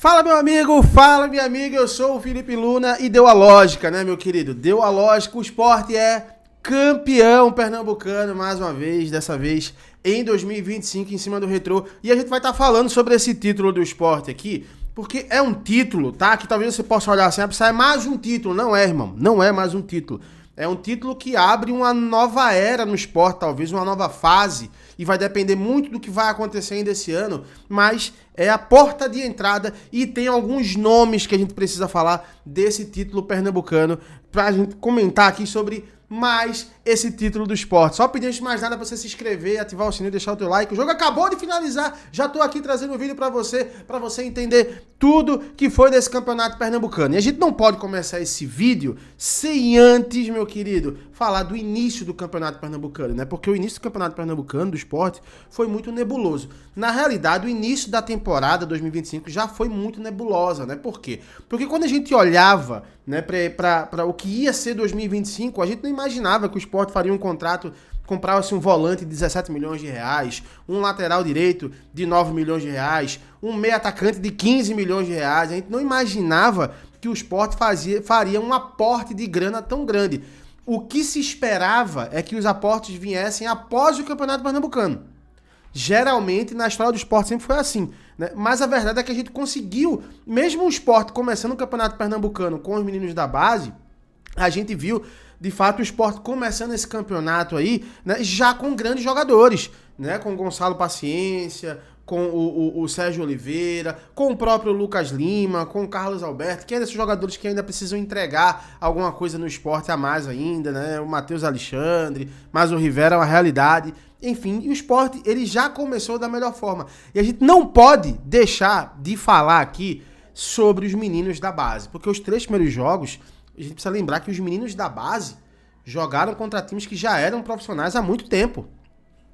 Fala, meu amigo, fala, minha amiga, eu sou o Felipe Luna e deu a lógica, né, meu querido? Deu a lógica, o Sport é campeão pernambucano mais uma vez, dessa vez em 2025 em cima do Retrô. E a gente vai estar falando sobre esse título do Sport aqui, porque é um título, tá? Que talvez você possa olhar assim, é mais um título. Não é, irmão, não é mais um título. É um título que abre uma nova era no esporte, talvez uma nova fase, e vai depender muito do que vai acontecer ainda esse ano, mas é a porta de entrada e tem alguns nomes que a gente precisa falar desse título pernambucano pra gente comentar aqui sobre mais esse título do esporte. Só pedir antes de mais nada pra você se inscrever, ativar o sininho, deixar o teu like. O jogo acabou de finalizar, já tô aqui trazendo o vídeo pra você entender tudo que foi desse campeonato pernambucano. E a gente não pode começar esse vídeo sem antes, meu querido, falar do início do campeonato pernambucano, né? Porque o início do campeonato pernambucano, do esporte, foi muito nebuloso. Na realidade, o início da temporada 2025 já foi muito nebulosa, né? Por quê? Porque quando a gente olhava, né, para o que ia ser 2025, a gente não imaginava que o Sport faria um contrato, comprava-se um volante de 17 milhões de reais, um lateral direito de 9 milhões de reais, um meio atacante de 15 milhões de reais. A gente não imaginava que o Sport faria um aporte de grana tão grande. O que se esperava é que os aportes viessem após o Campeonato Pernambucano. Geralmente, na história do esporte sempre foi assim, né? Mas a verdade é que a gente conseguiu, mesmo o esporte começando o Campeonato Pernambucano com os meninos da base, a gente viu, de fato, o esporte começando esse campeonato aí, né, já com grandes jogadores, né? Com o Gonçalo Paciência, com o Sérgio Oliveira, com o próprio Lucas Lima, com o Carlos Alberto, que é desses jogadores que ainda precisam entregar alguma coisa no esporte a mais ainda, né? O Matheus Alexandre, mas o Rivera é uma realidade. Enfim, e o Sport, ele já começou da melhor forma. E a gente não pode deixar de falar aqui sobre os meninos da base, porque os 3 primeiros jogos, a gente precisa lembrar que os meninos da base jogaram contra times que já eram profissionais há muito tempo.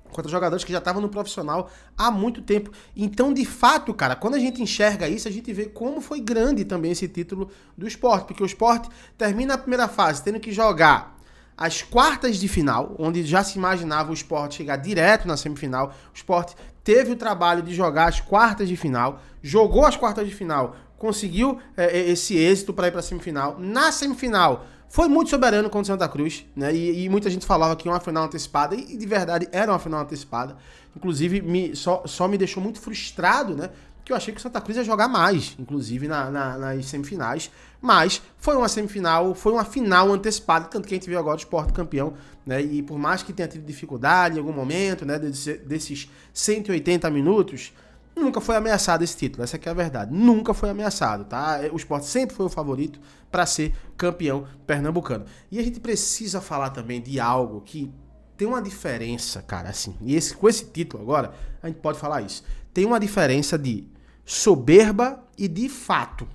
Contra jogadores que já estavam no profissional há muito tempo. Então, de fato, cara, quando a gente enxerga isso, a gente vê como foi grande também esse título do Sport, porque o Sport termina a primeira fase tendo que jogar as quartas de final, onde já se imaginava o Sport chegar direto na semifinal. O Sport teve o trabalho de jogar as quartas de final, jogou as quartas de final, conseguiu esse êxito para ir para a semifinal. Na semifinal, foi muito soberano contra o Santa Cruz, né? E muita gente falava que era uma final antecipada, e de verdade era uma final antecipada. Inclusive, só me deixou muito frustrado, né? Que eu achei que o Santa Cruz ia jogar mais, inclusive nas semifinais, mas foi uma semifinal, foi uma final antecipada, tanto que a gente viu agora o Sport campeão, né? E por mais que tenha tido dificuldade em algum momento, né, desses 180 minutos, nunca foi ameaçado esse título, essa aqui é a verdade, nunca foi ameaçado, tá? O Sport sempre foi o favorito para ser campeão pernambucano. E a gente precisa falar também de algo que tem uma diferença, cara, assim, e com esse título agora, a gente pode falar isso, tem uma diferença de soberba e de fato.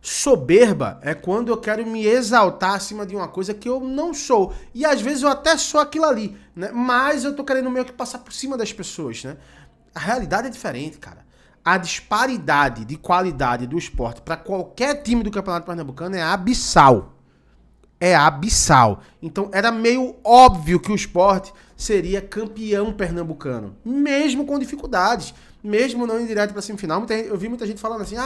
Soberba é quando eu quero me exaltar acima de uma coisa que eu não sou. E às vezes eu até sou aquilo ali, né? Mas eu tô querendo meio que passar por cima das pessoas, né? A realidade é diferente, cara. A disparidade de qualidade do esporte para qualquer time do Campeonato Pernambucano é abissal. É abissal. Então era meio óbvio que o Sport seria campeão pernambucano, mesmo com dificuldades, mesmo não indo direto para a semifinal. Eu vi muita gente falando assim,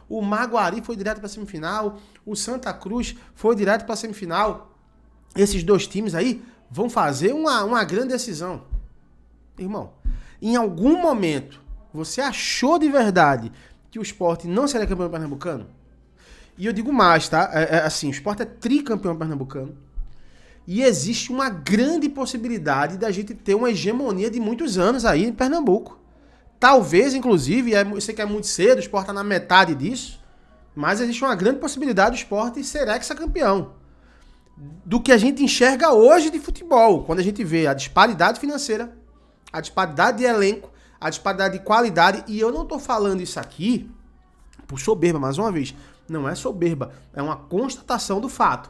o Maguari foi direto para a semifinal, o Santa Cruz foi direto para a semifinal. Esses 2 times aí vão fazer uma grande decisão. Irmão, em algum momento você achou de verdade que o Sport não seria campeão pernambucano? E eu digo mais, tá? Assim, o Sport é tricampeão pernambucano. E existe uma grande possibilidade da gente ter uma hegemonia de muitos anos aí em Pernambuco. Talvez, inclusive, eu sei que é muito cedo, o Sport está na metade disso, mas existe uma grande possibilidade do Sport ser hexacampeão. Do que a gente enxerga hoje de futebol, quando a gente vê a disparidade financeira, a disparidade de elenco, a disparidade de qualidade, e eu não estou falando isso aqui por soberba, mais uma vez, não é soberba, é uma constatação do fato.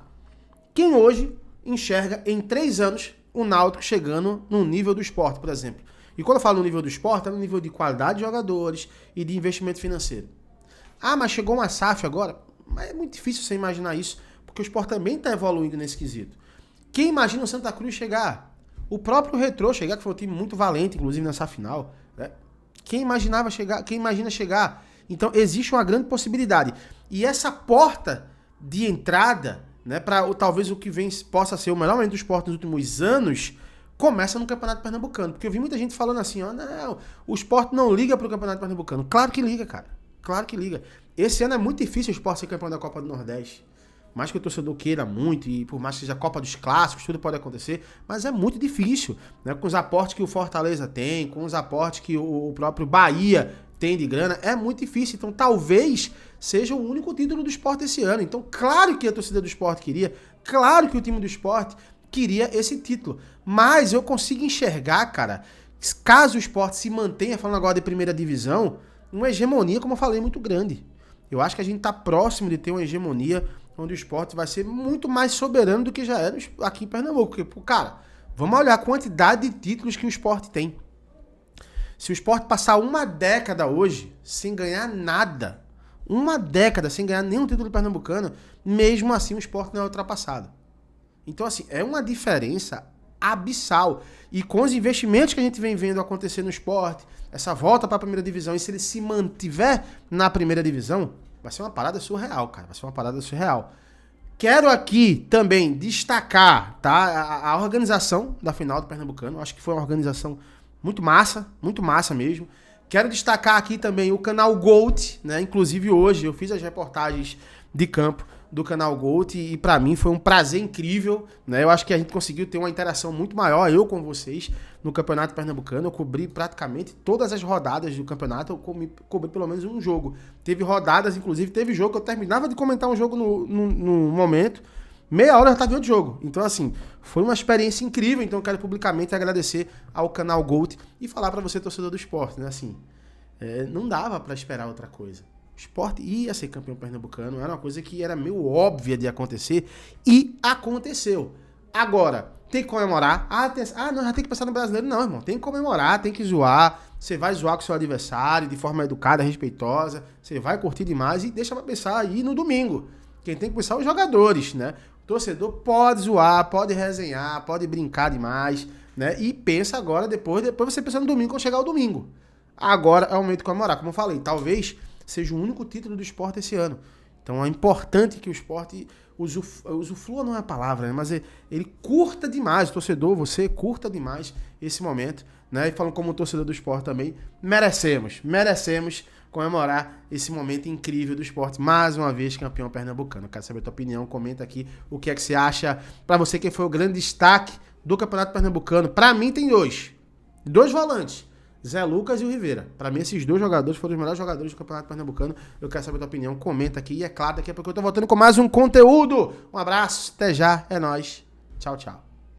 Quem hoje enxerga em 3 anos o Náutico chegando no nível do Sport, por exemplo? E quando eu falo no nível do Sport, é no nível de qualidade de jogadores e de investimento financeiro. Mas chegou uma SAF agora? Mas é muito difícil você imaginar isso, porque o Sport também está evoluindo nesse quesito. Quem imagina o Santa Cruz chegar? O próprio Retrô chegar, que foi um time muito valente, inclusive nessa final, né? Quem imagina chegar Então existe uma grande possibilidade. E essa porta de entrada, né, para talvez o que vem possa ser o melhor momento do esporte nos últimos anos, começa no Campeonato Pernambucano. Porque eu vi muita gente falando assim, ó, não, o esporte não liga pro Campeonato Pernambucano. Claro que liga, cara. Claro que liga. Esse ano é muito difícil o esporte ser campeão da Copa do Nordeste. Mais que o torcedor queira muito, e por mais que seja a Copa dos Clássicos, tudo pode acontecer, mas é muito difícil, né? Com os aportes que o Fortaleza tem, com os aportes que o próprio Bahia tem de grana, é muito difícil. Então talvez seja o único título do esporte esse ano. Então claro que a torcida do esporte queria, claro que o time do esporte queria esse título, mas eu consigo enxergar, cara, caso o esporte se mantenha, falando agora de primeira divisão, uma hegemonia, como eu falei, muito grande. Eu acho que a gente tá próximo de ter uma hegemonia onde o esporte vai ser muito mais soberano do que já era aqui em Pernambuco. Porque, cara, vamos olhar a quantidade de títulos que o esporte tem. Se o esporte passar uma década hoje sem ganhar nada, uma década sem ganhar nenhum título pernambucano, mesmo assim o esporte não é ultrapassado. Então, assim, é uma diferença abissal. E com os investimentos que a gente vem vendo acontecer no esporte, essa volta para a primeira divisão, e se ele se mantiver na primeira divisão, vai ser uma parada surreal, cara. Vai ser uma parada surreal. Quero aqui também destacar, tá, a organização da final do Pernambucano. Acho que foi uma organização muito massa mesmo. Quero destacar aqui também o canal Gold, né? Inclusive hoje eu fiz as reportagens de campo do canal Gold e para mim foi um prazer incrível, né? Eu acho que a gente conseguiu ter uma interação muito maior, eu com vocês, no Campeonato Pernambucano. Eu cobri praticamente todas as rodadas do campeonato, eu cobri pelo menos um jogo. Teve rodadas, inclusive, teve jogo que eu terminava de comentar um jogo no momento, meia hora eu já estava em outro jogo. Então, assim, foi uma experiência incrível. Então, eu quero publicamente agradecer ao canal Gold e falar para você, torcedor do esporte, né? Assim, não dava para esperar outra coisa. O esporte ia ser campeão pernambucano, era uma coisa que era meio óbvia de acontecer e aconteceu. Agora, tem que comemorar. Não, já tem que pensar no brasileiro. Não, irmão, tem que comemorar, tem que zoar. Você vai zoar com o seu adversário de forma educada, respeitosa. Você vai curtir demais e deixa pra pensar aí no domingo. Quem tem que pensar é os jogadores, né? O torcedor pode zoar, pode resenhar, pode brincar demais, né? E pensa agora, depois você pensa no domingo quando chegar o domingo. Agora é o momento de comemorar. Como eu falei, talvez seja o único título do esporte esse ano. Então é importante que o esporte usufrua, não é a palavra, né? Mas ele curta demais, o torcedor, você curta demais esse momento, né? E falando como torcedor do esporte também, merecemos comemorar esse momento incrível do esporte, mais uma vez campeão pernambucano. Quero saber a tua opinião, comenta aqui o que é que você acha. Para você, quem foi o grande destaque do Campeonato Pernambucano? Para mim tem dois volantes, Zé Lucas e o Rivera. Pra mim, esses dois jogadores foram os melhores jogadores do Campeonato Pernambucano. Eu quero saber a tua opinião, comenta aqui. E é claro, daqui a pouco eu tô voltando com mais um conteúdo. Um abraço, até já, é nóis. Tchau, tchau.